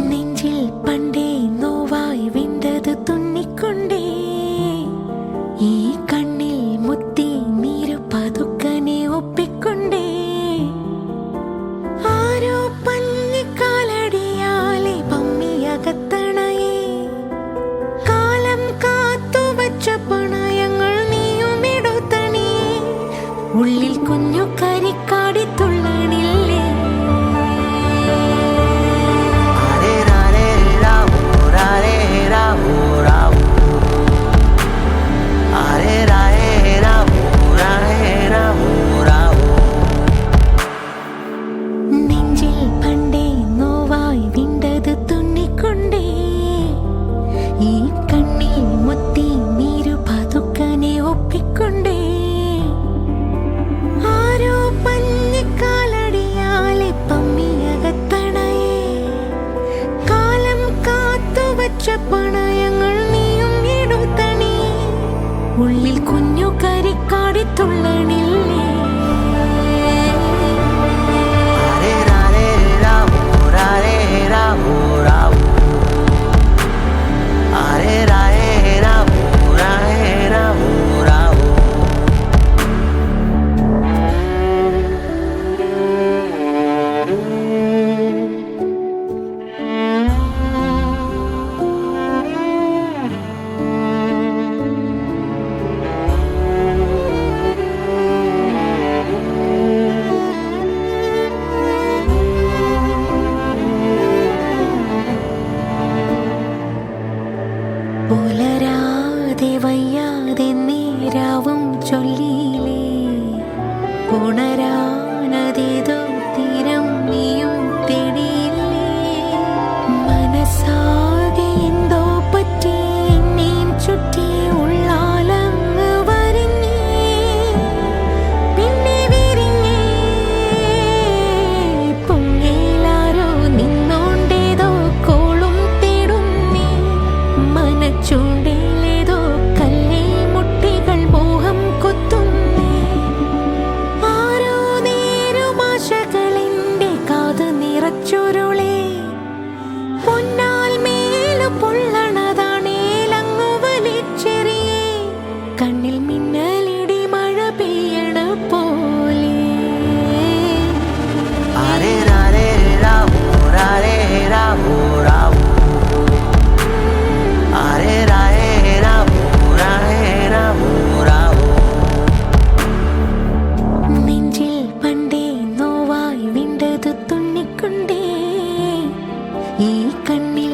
നെഞ്ചിൽ പണ്ടേ നോവായി വിണ്ടത് തുന്നിക്കൊണ്ടേ ഈ കണ്ണിൽ മുത്തി നീരു പതുക്കനെ ഒപ്പിക്കൊണ്ടേ ആരോ പഞ്ഞിക്കാലടിയാലെ പമ്മിയകത്തണയേ കാലം കാത്തുവച്ച പണയങ്ങൾ നീയും എടുത്തണിയേ ഉള്ളിൽ കുഞ്ഞു കരിക്കാടി തുള്ളണില്ലേ നെഞ്ചിൽ പണ്ടേ നോവായി വിണ്ടത് തുന്നിക്കൊണ്ടേ ഈ കണ്ണിൽ മുത്തി നീരു പതുക്കനെ ഒപ്പിക്കൊണ്ടേ ആരോ പഞ്ഞിക്കാലടിയാലെ പമ്മിയകത്തണയേ കാലം കാത്തുവച്ച പണയങ്ങൾ നീയും എടുത്തണി ഉള്ളിൽ കുഞ്ഞു കരിക്കാടി തുള്ളണില്ലേ പുലരാതെ വയ്യാതെ നേരാവും ചൊല്ലിയില്ലേ ഉണരാനതേതോ തീരം നീയും തേടിയില്ലേ മനസ്സാകെ എന്തോ പറ്റി എന്നെയും ചുറ്റി ഉള്ളാലങ്ങ് വരിഞ്ഞേ പിന്നെ വിരിഞ്ഞേ പൊങ്ങേലാരോ നിന്നോണ്ടേതോ കോളും തേടുന്നേ ചൂണ്ടയിലേതോ കല്ലേ മുട്ടികൾ മോഹം കൊത്തുന്നേ ആരോ നേരുമാശകളെന്റെ കാത് നിറച്ചുരുളേ പൊന്നാൽ മേലു പൊള്ളണതാണേലങ്ങു വലിച്ചെറിയേ കണ്ണിൽ മിന്നലിടി മഴ പെയ്യണ പോലെ നെഞ്ചിൽ പണ്ടേ നോവായി വിണ്ടത് തുന്നിക്കൊണ്ടേ ഈ കണ്ണിൽ